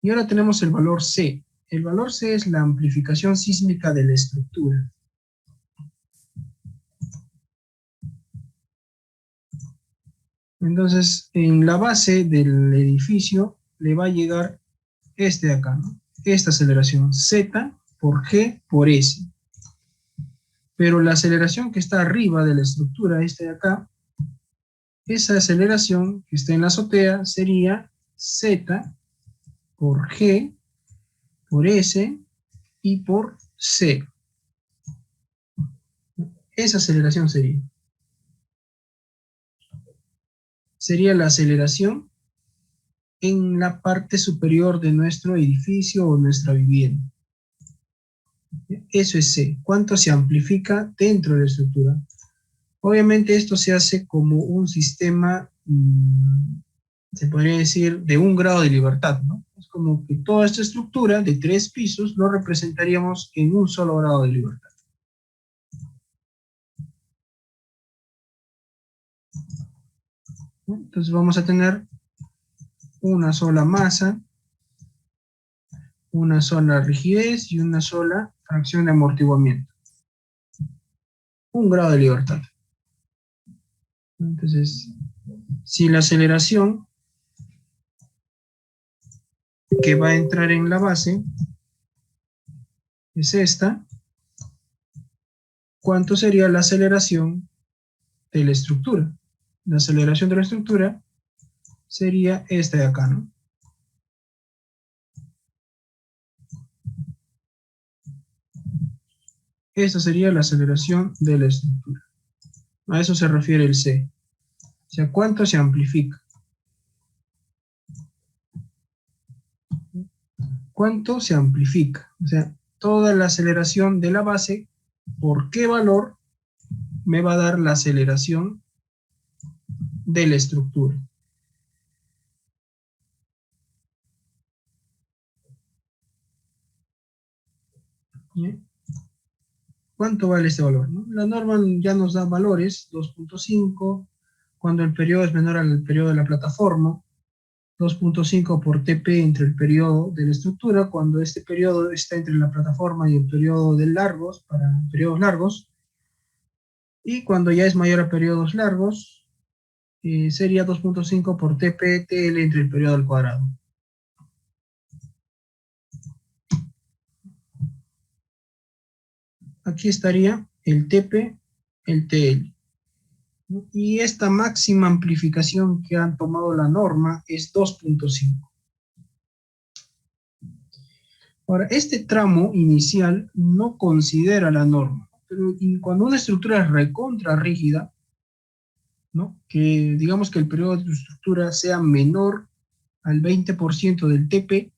Y ahora tenemos el valor C. El valor C es la amplificación sísmica de la estructura. Entonces, en la base del edificio le va a llegar este de acá, ¿no? Esta aceleración, Z por G por S. Pero la aceleración que está arriba de la estructura, esta de acá, esa aceleración que está en la azotea sería Z por G por S y por C. Esa aceleración sería la aceleración en la parte superior de nuestro edificio o nuestra vivienda. Eso es C. ¿Cuánto se amplifica dentro de la estructura? Obviamente esto se hace como un sistema, se podría decir, de 1 grado de libertad, ¿no? Es como que toda esta estructura de 3 pisos lo representaríamos en un solo grado de libertad. Entonces vamos a tener una sola masa, una sola rigidez y una sola fracción de amortiguamiento. 1 grado de libertad. Entonces, si la aceleración que va a entrar en la base es esta, ¿cuánto sería la aceleración de la estructura? La aceleración de la estructura sería esta de acá, ¿no? Esta sería la aceleración de la estructura. A eso se refiere el C. O sea, ¿cuánto se amplifica? ¿Cuánto se amplifica? O sea, toda la aceleración de la base, ¿por qué valor me va a dar la aceleración de la estructura? ¿Bien? ¿Cuánto vale este valor? ¿No? La norma ya nos da valores, 2.5, cuando el periodo es menor al periodo de la plataforma, 2.5 por TP entre el periodo de la estructura, cuando este periodo está entre la plataforma y el periodo de largos, para periodos largos, y cuando ya es mayor a periodos largos, sería 2.5 por TP TL entre el periodo al cuadrado. Aquí estaría el TP, el TL. Y esta máxima amplificación que han tomado la norma es 2.5. Ahora, este tramo inicial no considera la norma, pero cuando una estructura es recontra rígida, ¿no? Que digamos que el periodo de tu estructura sea menor al 20% del TP,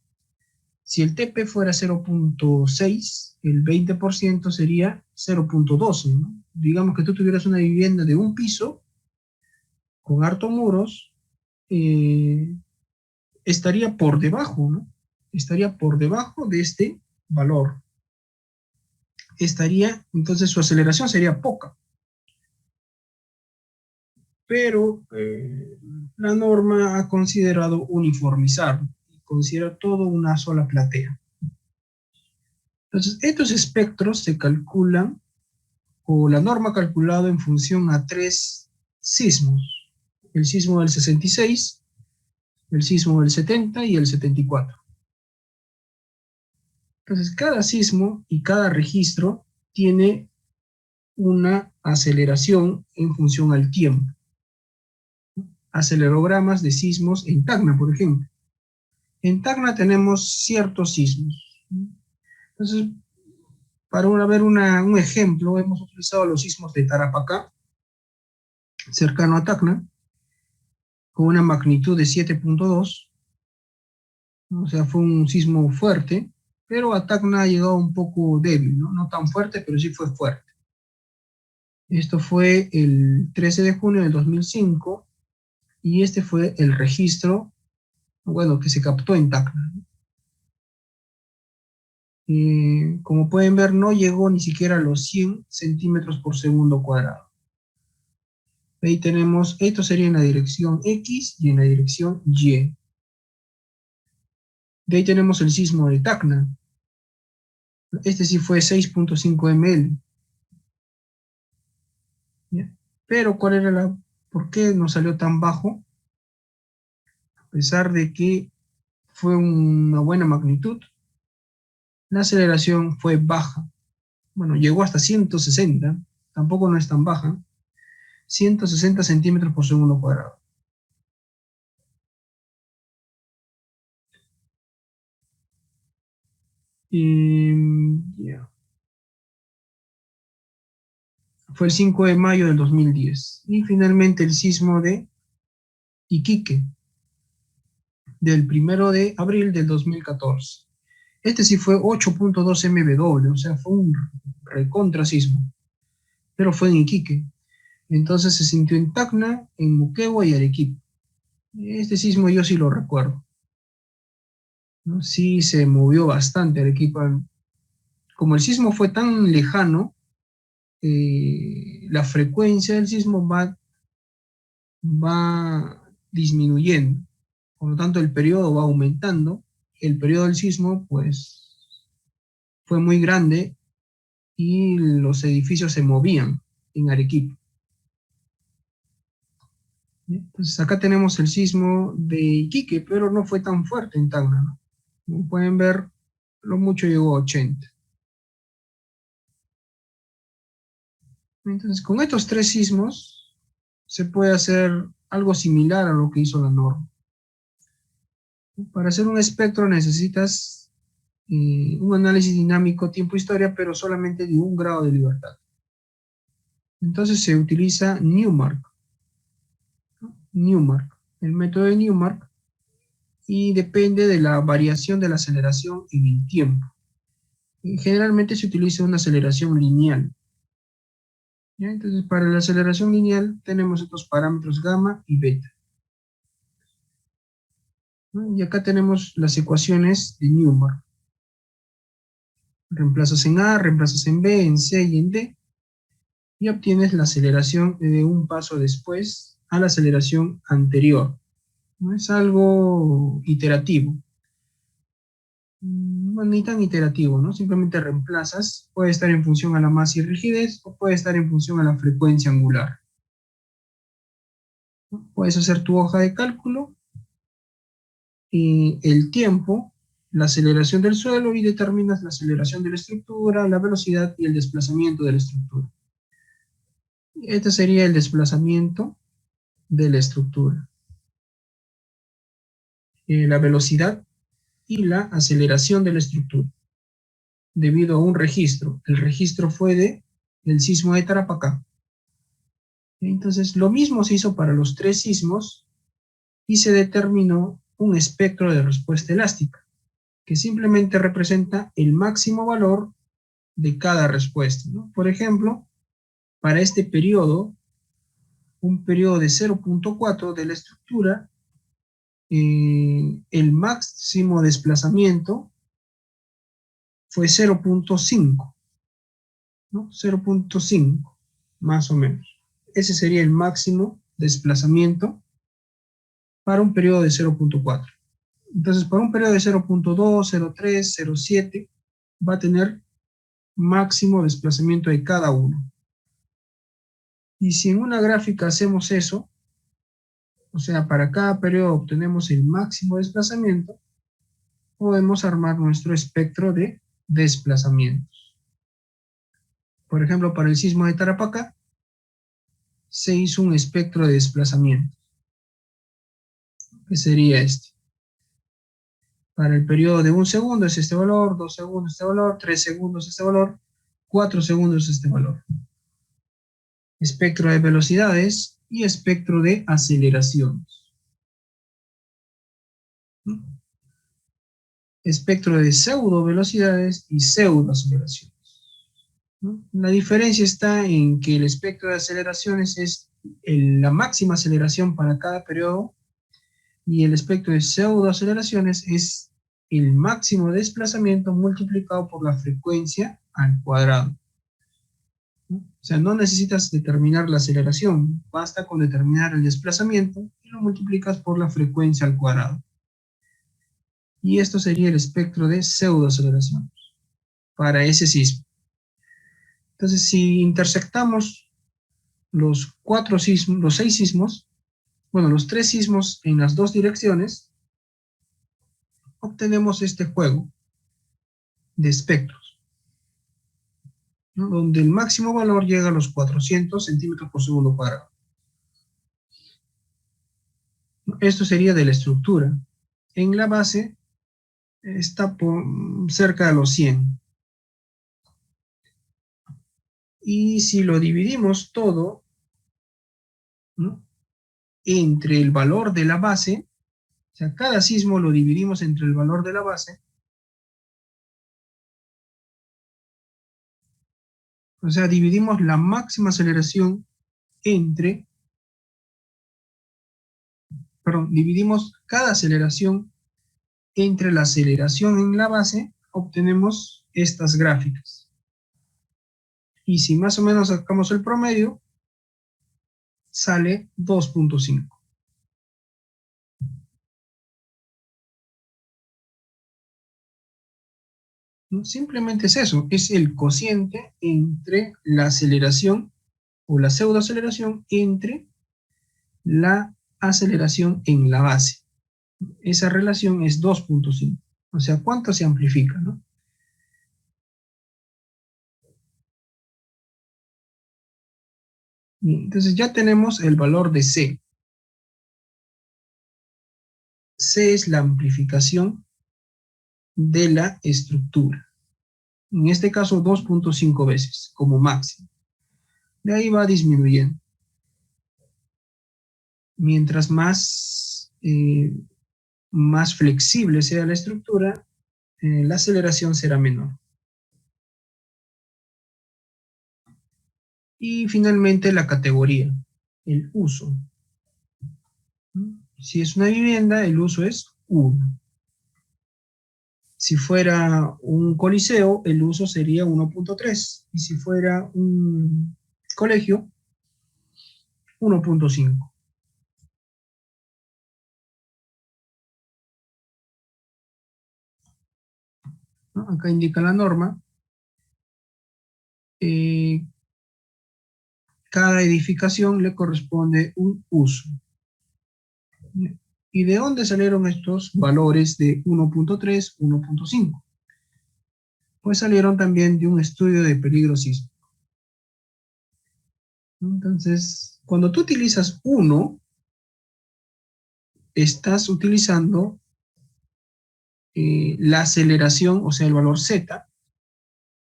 si el TP fuera 0.6, el 20% sería 0.12, ¿no? Digamos que tú tuvieras una vivienda de un piso con harto muros, estaría por debajo, ¿no? Estaría por debajo de este valor. Entonces su aceleración sería poca. Pero la norma ha considerado uniformizar, considera todo una sola platea. Entonces, estos espectros se calculan, o la norma ha calculado en función a 3 sismos: el sismo del 66, el sismo del 70 y el 74. Entonces, cada sismo y cada registro tiene una aceleración en función al tiempo. Acelerogramas de sismos en Tacna, por ejemplo. En Tacna tenemos ciertos sismos. Entonces, para ver un ejemplo, hemos utilizado los sismos de Tarapacá, cercano a Tacna, con una magnitud de 7.2. O sea, fue un sismo fuerte, pero a Tacna ha llegado un poco débil, ¿no? No tan fuerte, pero sí fue fuerte. Esto fue el 13 de junio del 2005 y este fue el registro, bueno, que se captó en Tacna. Como pueden ver, no llegó ni siquiera a los 100 centímetros por segundo cuadrado. Ahí tenemos, esto sería en la dirección X y en la dirección Y. De ahí tenemos el sismo de Tacna. Este sí fue 6.5 ml. ¿Ya? Pero ¿por qué nos salió tan bajo? A pesar de que fue una buena magnitud, la aceleración fue baja. Bueno, llegó hasta 160, tampoco no es tan baja, 160 centímetros por segundo cuadrado. Yeah. Fue el 5 de mayo del 2010. Y finalmente el sismo de Iquique, del 1 de abril del 2014. Este sí fue 8.2 MW, o sea, fue un recontra sismo, pero fue en Iquique. Entonces se sintió en Tacna, en Moquegua y Arequipa. Este sismo yo sí lo recuerdo, ¿no? Sí se movió bastante Arequipa. Como el sismo fue tan lejano, la frecuencia del sismo va disminuyendo. Por lo tanto, el periodo va aumentando. El periodo del sismo, pues, fue muy grande y los edificios se movían en Arequipa. Entonces, acá tenemos el sismo de Iquique, pero no fue tan fuerte en Tacna, ¿no? Como pueden ver, lo mucho llegó a 80. Entonces, con estos tres sismos se puede hacer algo similar a lo que hizo la norma. Para hacer un espectro necesitas un análisis dinámico tiempo-historia, pero solamente de 1 grado de libertad. Entonces se utiliza Newmark, ¿no? Newmark, el método de Newmark, y depende de la variación de la aceleración en el tiempo. Generalmente se utiliza una aceleración lineal. ¿Ya? Entonces, para la aceleración lineal tenemos estos parámetros gamma y beta, ¿no? Y acá tenemos las ecuaciones de Newmark. Reemplazas en A, reemplazas en B, en C y en D, y obtienes la aceleración de un paso después a la aceleración anterior. No es algo iterativo. Bueno, ni tan iterativo, ¿no? Simplemente reemplazas, puede estar en función a la masa y rigidez o puede estar en función a la frecuencia angular, ¿no? Puedes hacer tu hoja de cálculo y el tiempo, la aceleración del suelo y determinas la aceleración de la estructura, la velocidad y el desplazamiento de la estructura. Este sería el desplazamiento de la estructura. La velocidad y la aceleración de la estructura, debido a un registro. El registro fue del sismo de Tarapacá. Entonces, lo mismo se hizo para los tres sismos y se determinó un espectro de respuesta elástica, que simplemente representa el máximo valor de cada respuesta, ¿no? Por ejemplo, para este periodo, un periodo de 0.4 de la estructura, el máximo desplazamiento fue 0.5, ¿no? 0.5, más o menos. Ese sería el máximo desplazamiento para un periodo de 0.4. Entonces, para un periodo de 0.2, 0.3, 0.7, va a tener máximo desplazamiento de cada uno. Y si en una gráfica hacemos eso, o sea, para cada periodo obtenemos el máximo desplazamiento, podemos armar nuestro espectro de desplazamientos. Por ejemplo, para el sismo de Tarapacá, se hizo un espectro de desplazamiento, que sería este. Para el periodo de 1 segundo es este valor, 2 segundos este valor, 3 segundos este valor, 4 segundos este valor. Espectro de velocidades y espectro de aceleraciones. Espectro de pseudo velocidades y pseudo aceleraciones. La diferencia está en que el espectro de aceleraciones es la máxima aceleración para cada periodo y el espectro de pseudo aceleraciones es el máximo desplazamiento multiplicado por la frecuencia al cuadrado. O sea, no necesitas determinar la aceleración, basta con determinar el desplazamiento y lo multiplicas por la frecuencia al cuadrado. Y esto sería el espectro de pseudoaceleración para ese sismo. Entonces, si intersectamos los 6 sismos, bueno, los 3 sismos en las 2 direcciones, obtenemos este juego de espectros, ¿no? Donde el máximo valor llega a los 400 centímetros por segundo cuadrado. Esto sería de la estructura. En la base está cerca de los 100. Y si lo dividimos todo, ¿no?, entre el valor de la base, o sea, cada sismo lo dividimos entre el valor de la base, o sea, dividimos la máxima aceleración entre, perdón, dividimos cada aceleración entre la aceleración en la base, obtenemos estas gráficas. Y si más o menos sacamos el promedio, sale 2.5. ¿No? Simplemente es eso, es el cociente entre la aceleración o la pseudoaceleración entre la aceleración en la base. Esa relación es 2.5. O sea, ¿cuánto se amplifica, no? Entonces ya tenemos el valor de C. C es la amplificación de la estructura. En este caso 2.5 veces como máximo. De ahí va disminuyendo. Mientras más flexible sea la estructura, la aceleración será menor. Y finalmente la categoría, el uso. Si es una vivienda, el uso es 1. Si fuera un coliseo, el uso sería 1.3. Y si fuera un colegio, 1.5. ¿No? Acá indica la norma. Cada edificación le corresponde un uso. ¿Y de dónde salieron estos valores de 1.3, 1.5? Pues salieron también de un estudio de peligro sísmico. Entonces, cuando tú utilizas 1, estás utilizando la aceleración, o sea, el valor Z,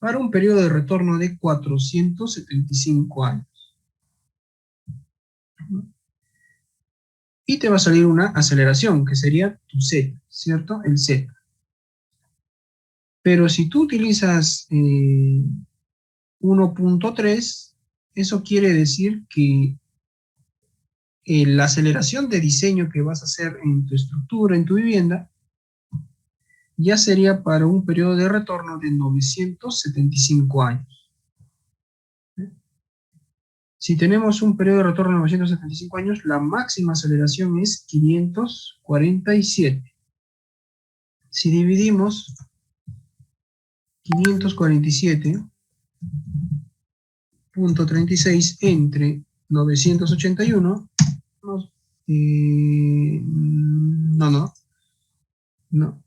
para un periodo de retorno de 475 años. Y te va a salir una aceleración, que sería tu Z, ¿cierto? El Z. Pero si tú utilizas 1.3, eso quiere decir que la aceleración de diseño que vas a hacer en tu estructura, en tu vivienda, ya sería para un periodo de retorno de 975 años. Si tenemos un periodo de retorno de 975 años, la máxima aceleración es 547. Si dividimos 547.36 entre 981, no.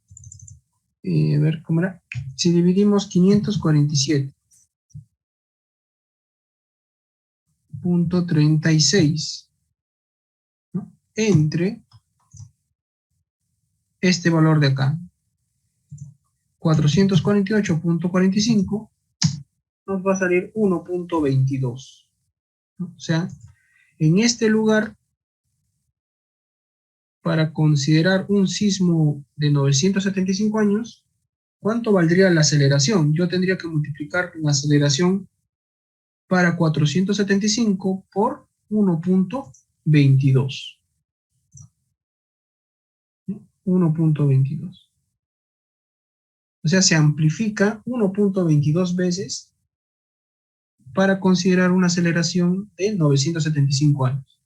A ver, ¿cómo era? Si dividimos 547.36, ¿no?, entre este valor de acá, 448.45, nos va a salir 1.22. ¿no? O sea, en este lugar, para considerar un sismo de 975 años, ¿cuánto valdría la aceleración? Yo tendría que multiplicar la aceleración para 475 por 1.22. 1.22. O sea, se amplifica 1.22 veces para considerar una aceleración de 975 años.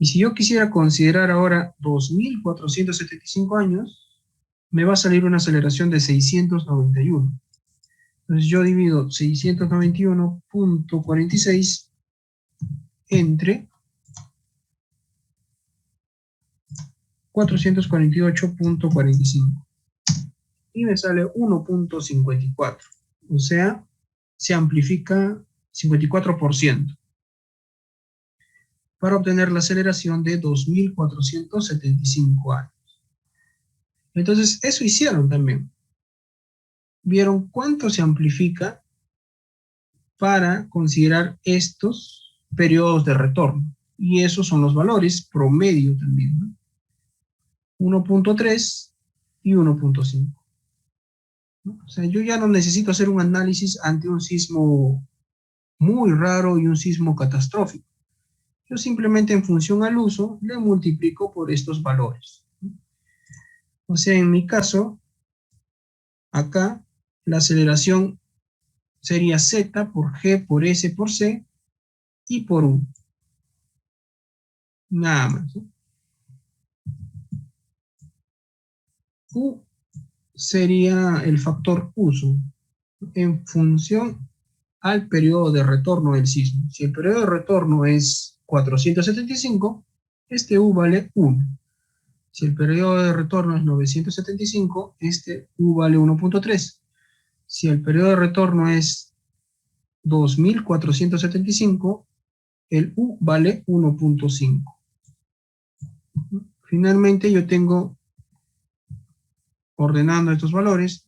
Y si yo quisiera considerar ahora 2.475 años, me va a salir una aceleración de 691. Entonces yo divido 691.46 entre 448.45 y me sale 1.54. O sea, se amplifica 54% para obtener la aceleración de 2.475 años. Entonces, eso hicieron también. Vieron cuánto se amplifica para considerar estos periodos de retorno. Y esos son los valores promedio también, ¿no? 1.3 y 1.5. ¿No? O sea, yo ya no necesito hacer un análisis ante un sismo muy raro y un sismo catastrófico. Yo simplemente en función al uso le multiplico por estos valores. O sea, en mi caso, acá la aceleración sería Z por G por S por C y por U. Nada más, ¿no? U sería el factor uso en función al periodo de retorno del sismo. Si el periodo de retorno es 475, este U vale 1. Si el periodo de retorno es 975, este U vale 1.3. Si el periodo de retorno es 2475, el U vale 1.5. Finalmente yo tengo, ordenando estos valores,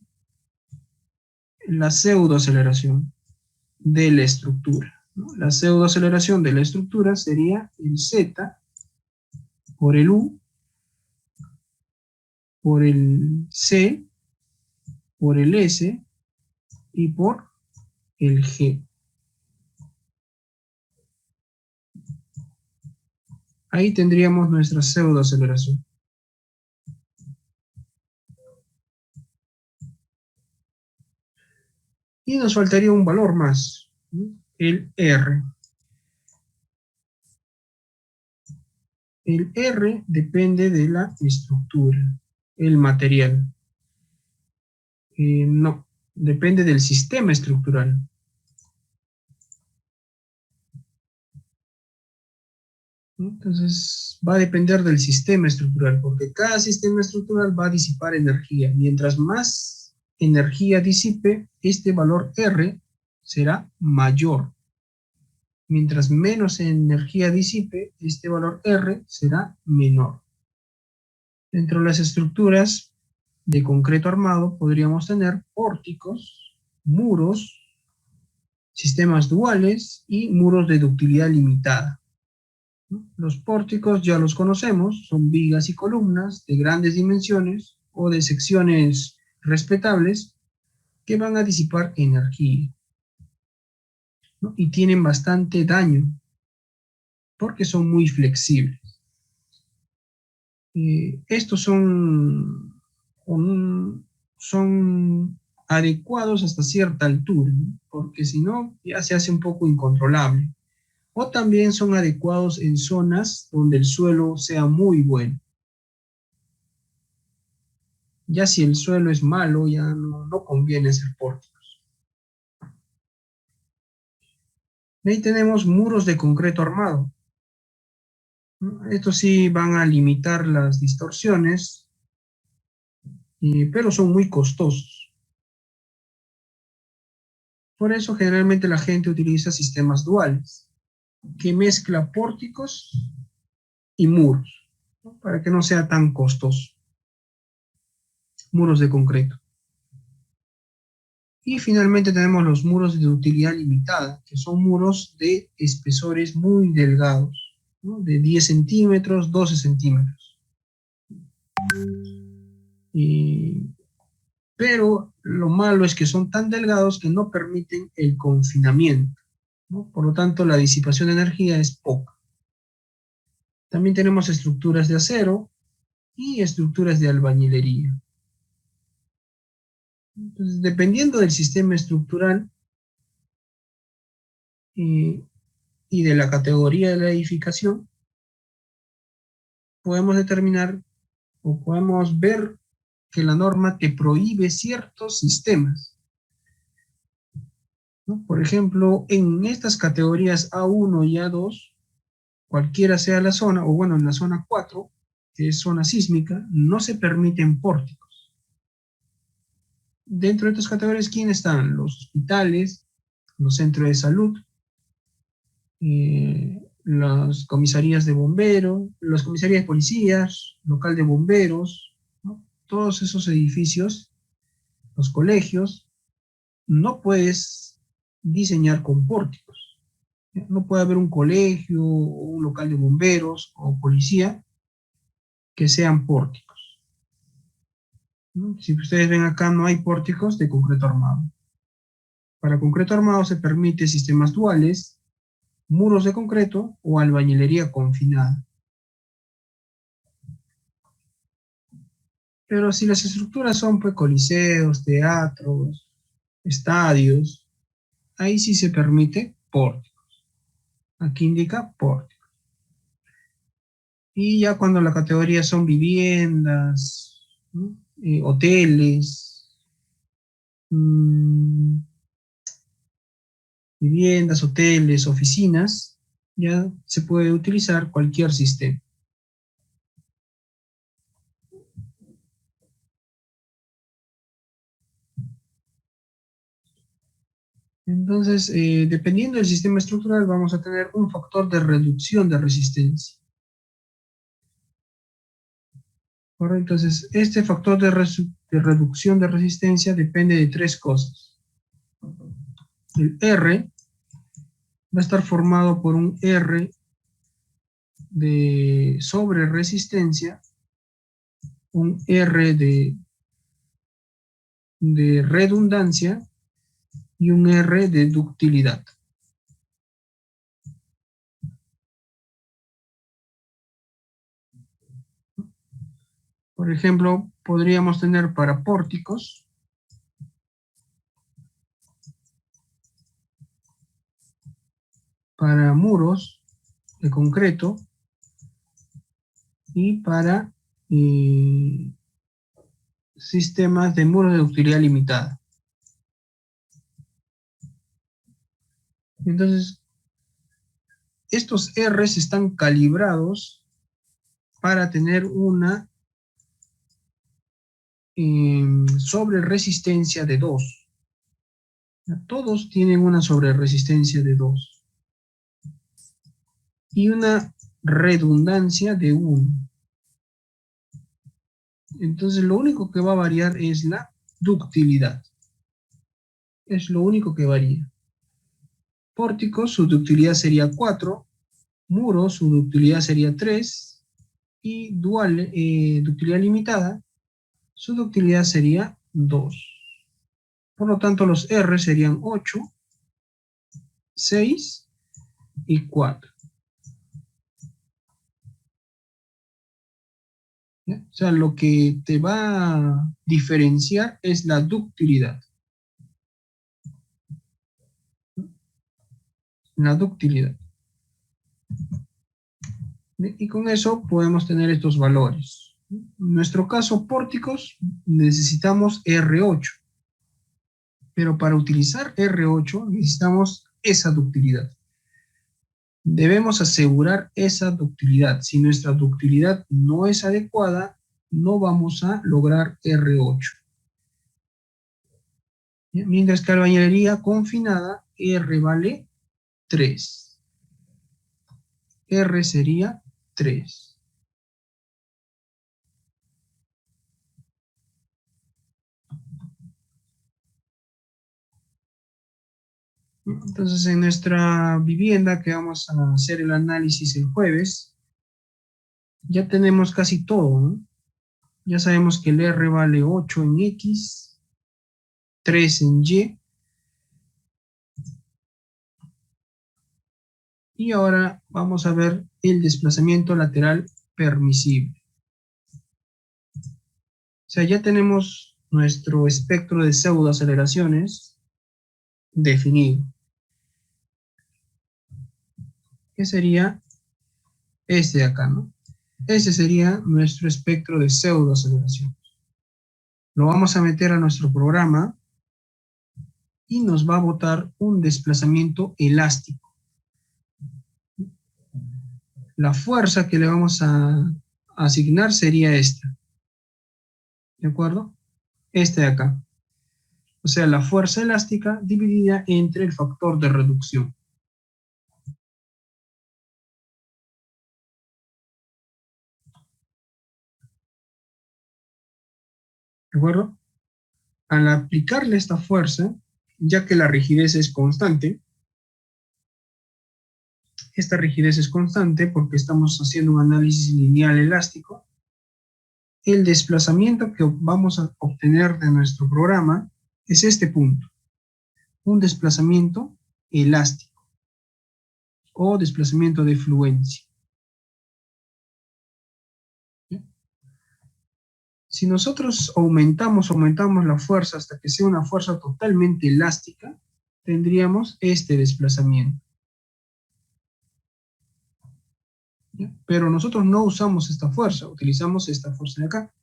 la pseudoaceleración de la estructura, ¿no? La pseudoaceleración de la estructura sería el Z por el U, por el C, por el S y por el G. Ahí tendríamos nuestra pseudoaceleración. Y nos faltaría un valor más, ¿no? El R. El R depende de la estructura, el material. No, depende del sistema estructural. Entonces, va a depender del sistema estructural, porque cada sistema estructural va a disipar energía. Mientras más energía disipe, este valor R será mayor. Mientras menos energía disipe, este valor R será menor. Dentro de las estructuras de concreto armado podríamos tener pórticos, muros, sistemas duales y muros de ductilidad limitada. Los pórticos ya los conocemos, son vigas y columnas de grandes dimensiones o de secciones respetables que van a disipar energía, ¿no? Y tienen bastante daño porque son muy flexibles. Estos son adecuados hasta cierta altura, ¿no? Porque si no ya se hace un poco incontrolable. O también son adecuados en zonas donde el suelo sea muy bueno. Ya si el suelo es malo, ya no conviene hacer pórticos. Ahí tenemos muros de concreto armado. Estos sí van a limitar las distorsiones, pero son muy costosos. Por eso generalmente la gente utiliza sistemas duales, que mezcla pórticos y muros, ¿no? Para que no sea tan costoso. Muros de concreto. Y finalmente tenemos los muros de utilidad limitada, que son muros de espesores muy delgados, ¿no? De 10 centímetros, 12 centímetros. Pero lo malo es que son tan delgados que no permiten el confinamiento, ¿no? Por lo tanto, la disipación de energía es poca. También tenemos estructuras de acero y estructuras de albañilería. Entonces, dependiendo del sistema estructural y de la categoría de la edificación, podemos determinar o podemos ver que la norma te prohíbe ciertos sistemas, ¿no? Por ejemplo, en estas categorías A1 y A2, cualquiera sea la zona, o bueno, en la zona 4, que es zona sísmica, no se permiten pórticos. Dentro de estas categorías, ¿quién están? Los hospitales, los centros de salud, las comisarías de bomberos, las comisarías de policías, local de bomberos, ¿no? Todos esos edificios, los colegios, no puedes diseñar con pórticos. No puede haber un colegio, o un local de bomberos o policía que sean pórticos, ¿no? Si ustedes ven acá, no hay pórticos de concreto armado. Para concreto armado se permite sistemas duales, muros de concreto o albañilería confinada. Pero si las estructuras son pues coliseos, teatros, estadios, ahí sí se permite pórticos. Aquí indica pórtico. Y ya cuando la categoría son viviendas, ¿no? Hoteles, viviendas, hoteles, oficinas, ya se puede utilizar cualquier sistema. Entonces, dependiendo del sistema estructural, vamos a tener un factor de reducción de resistencia. ¿Correcto? Entonces, este factor de reducción de resistencia depende de tres cosas. El R va a estar formado por un R de sobre resistencia, un R de redundancia y un R de ductilidad. Por ejemplo, podríamos tener para pórticos, para muros de concreto y para sistemas de muros de ductilidad limitada. Entonces, estos R's están calibrados para tener una sobre resistencia de 2. Todos tienen una sobre resistencia de 2 y una redundancia de 1. Entonces, lo único que va a variar es la ductilidad. Es lo único que varía. Pórticos, su ductilidad sería 4. Muros, su ductilidad sería 3. Y dual, ductilidad limitada, su ductilidad sería 2. Por lo tanto, los R serían 8, 6 y 4. ¿Ya? O sea, lo que te va a diferenciar es la ductilidad. La ductilidad. Y con eso podemos tener estos valores. En nuestro caso, pórticos, necesitamos R8. Pero para utilizar R8 necesitamos esa ductilidad. Debemos asegurar esa ductilidad. Si nuestra ductilidad no es adecuada, no vamos a lograr R8. Mientras que albañilería confinada, R vale 3. R sería 3. Entonces, en nuestra vivienda, que vamos a hacer el análisis el jueves, ya tenemos casi todo, ¿no? Ya sabemos que el R vale 8 en X, 3 en Y. Y ahora vamos a ver el desplazamiento lateral permisible. O sea, ya tenemos nuestro espectro de pseudoaceleraciones definido. Que sería este de acá, ¿no? Ese sería nuestro espectro de pseudoaceleración. Lo vamos a meter a nuestro programa y nos va a botar un desplazamiento elástico. La fuerza que le vamos a asignar sería esta, ¿de acuerdo? Este de acá. O sea, la fuerza elástica dividida entre el factor de reducción. ¿De acuerdo? Al aplicarle esta fuerza, ya que la rigidez es constante, esta rigidez es constante porque estamos haciendo un análisis lineal elástico, el desplazamiento que vamos a obtener de nuestro programa es este punto, un desplazamiento elástico o desplazamiento de fluencia. Si nosotros aumentamos la fuerza hasta que sea una fuerza totalmente elástica, tendríamos este desplazamiento. Pero nosotros no usamos esta fuerza, utilizamos esta fuerza de acá.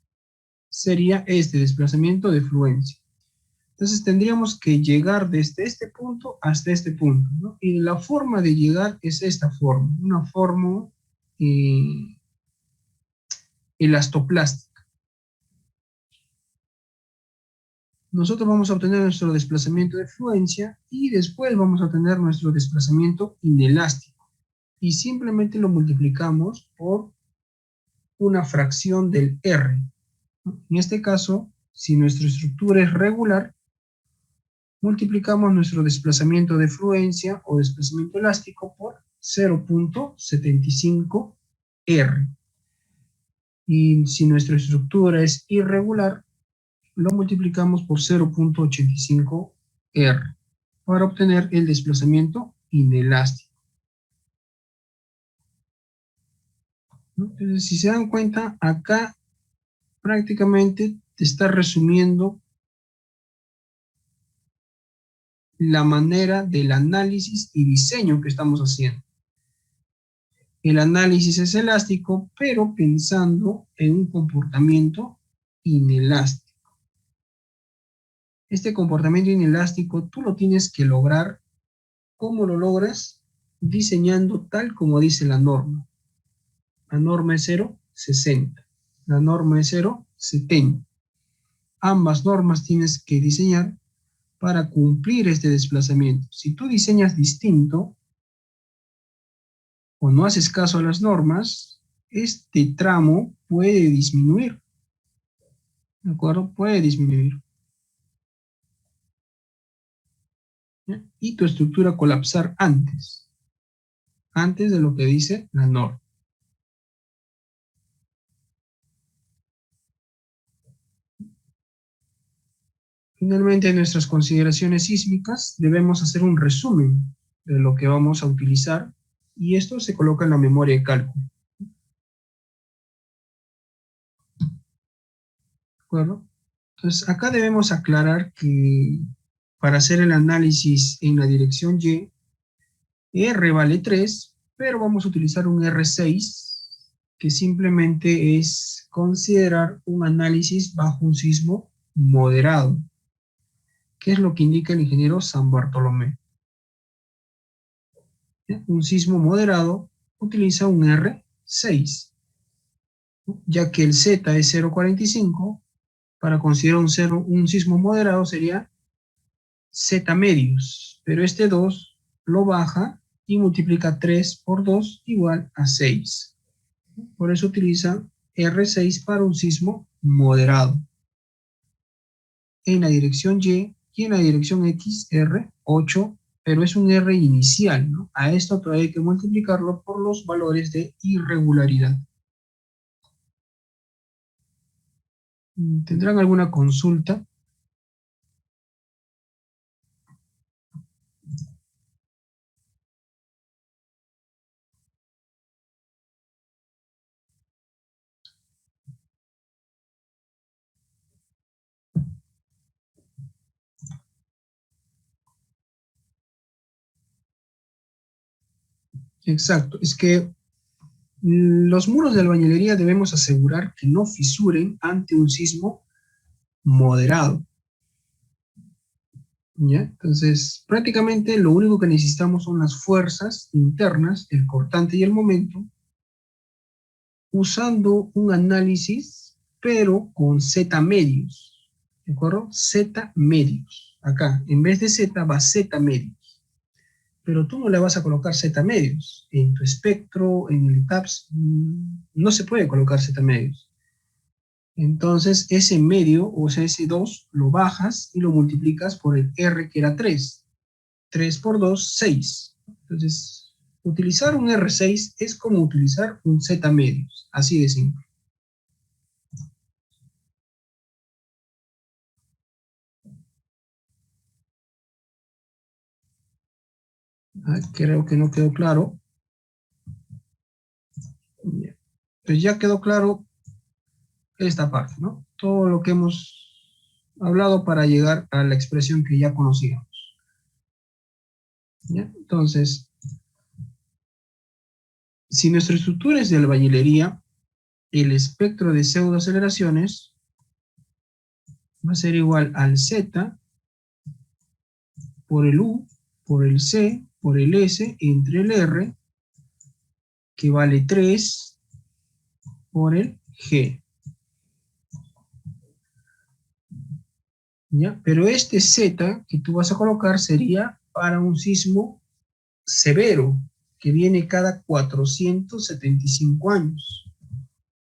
Sería este desplazamiento de fluencia. Entonces tendríamos que llegar desde este punto hasta este punto, ¿no? Y la forma de llegar es esta forma, una forma eh, elastoplástica. Nosotros vamos a obtener nuestro desplazamiento de fluencia y después vamos a obtener nuestro desplazamiento inelástico. Y simplemente lo multiplicamos por una fracción del R. En este caso, si nuestra estructura es regular, multiplicamos nuestro desplazamiento de fluencia o desplazamiento elástico por 0.75 R. Y si nuestra estructura es irregular, lo multiplicamos por 0.85 R para obtener el desplazamiento inelástico. Entonces, si se dan cuenta, acá prácticamente te está resumiendo la manera del análisis y diseño que estamos haciendo. El análisis es elástico, pero pensando en un comportamiento inelástico. Este comportamiento inelástico tú lo tienes que lograr. ¿Cómo lo logras? Diseñando tal como dice la norma. La norma es 0,60. La norma es 0,70. Ambas normas tienes que diseñar para cumplir este desplazamiento. Si tú diseñas distinto o no haces caso a las normas, este tramo puede disminuir. ¿De acuerdo? Puede disminuir. ¿Ya? Y tu estructura colapsar antes de lo que dice la norma. Finalmente, en nuestras consideraciones sísmicas debemos hacer un resumen de lo que vamos a utilizar y esto se coloca en la memoria de cálculo. ¿De acuerdo? Entonces, acá debemos aclarar que para hacer el análisis en la dirección Y, R vale 3, pero vamos a utilizar un R6, que simplemente es considerar un análisis bajo un sismo moderado, que es lo que indica el ingeniero San Bartolomé. Un sismo moderado utiliza un R6, ya que el Z es 0,45, para considerar un sismo moderado sería Z medios, pero este 2 lo baja y multiplica 3 por 2 igual a 6. Por eso utiliza R6 para un sismo moderado. En la dirección y en la dirección X, R8, pero es un R inicial, ¿no? A esto todavía hay que multiplicarlo por los valores de irregularidad. ¿Tendrán alguna consulta? Exacto, es que Los muros de albañilería debemos asegurar que no fisuren ante un sismo moderado. ¿Ya? Entonces, prácticamente lo único que necesitamos son las fuerzas internas, el cortante y el momento, usando un análisis, pero con Z medios. ¿De acuerdo? Z medios. Acá, en vez de Z, va Z medios. Pero tú no le vas a colocar Z medios. En tu espectro, en el TAPS, no se puede colocar Z medios. Entonces, ese medio, o sea, ese 2, lo bajas y lo multiplicas por el R, que era 3. 3 por 2, 6. Entonces, utilizar un R6 es como utilizar un Z medios. Así de simple. Creo que no quedó claro. Pues ya quedó claro esta parte, ¿no? Todo lo que hemos hablado para llegar a la expresión que ya conocíamos. ¿Ya? Entonces, si nuestra estructura es de albañilería, el espectro de pseudoaceleraciones va a ser igual al Z por el U, por el C, por el S, entre el R, que vale 3 por el G. ¿Ya? Pero este Z que tú vas a colocar sería para un sismo severo, que viene cada 475 años.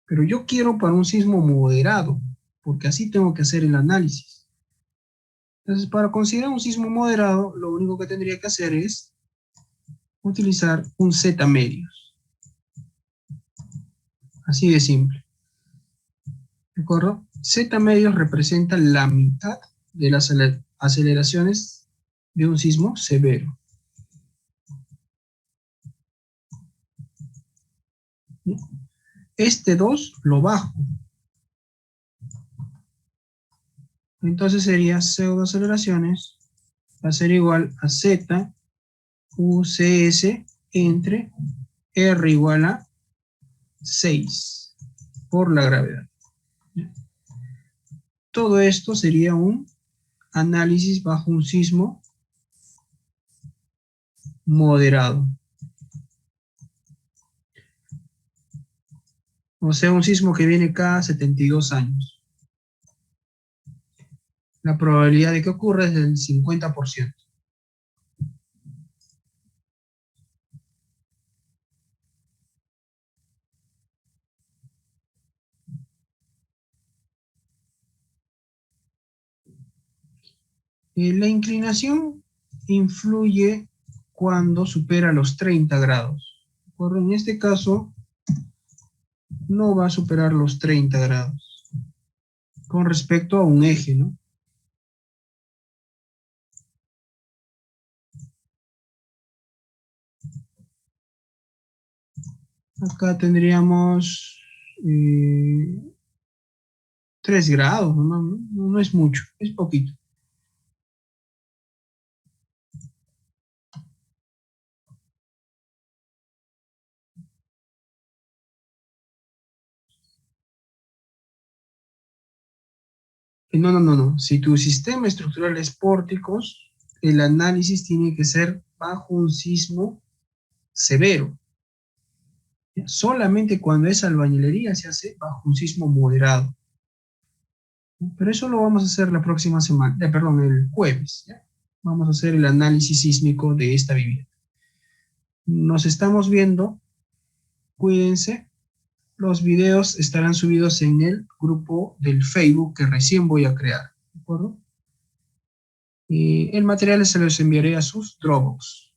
Pero yo quiero para un sismo moderado, porque así tengo que hacer el análisis. Entonces, para considerar un sismo moderado, lo único que tendría que hacer es utilizar un Z medios. Así de simple. ¿De acuerdo? Z medios representa la mitad de las aceleraciones de un sismo severo. Este 2 lo bajo. Entonces sería pseudoaceleraciones va a ser igual a Z UCS entre R igual a 6 por la gravedad. Todo esto sería un análisis bajo un sismo moderado. O sea, un sismo que viene cada 72 años. La probabilidad de que ocurra es del 50%. La inclinación influye cuando supera los 30 grados. En este caso, no va a superar los 30 grados con respecto a un eje, ¿no? Acá tendríamos 3 grados, no es mucho, es poquito. No. Si tu sistema estructural es pórticos, el análisis tiene que ser bajo un sismo severo. Solamente cuando es albañilería se hace bajo un sismo moderado. Pero eso lo vamos a hacer la próxima semana, perdón, el jueves. ¿Ya? Vamos a hacer el análisis sísmico de esta vivienda. Nos estamos viendo. Cuídense. Los videos estarán subidos en el grupo del Facebook que recién voy a crear. ¿De acuerdo? Y el material se los enviaré a sus Dropbox.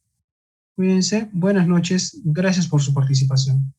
Cuídense. Buenas noches. Gracias por su participación.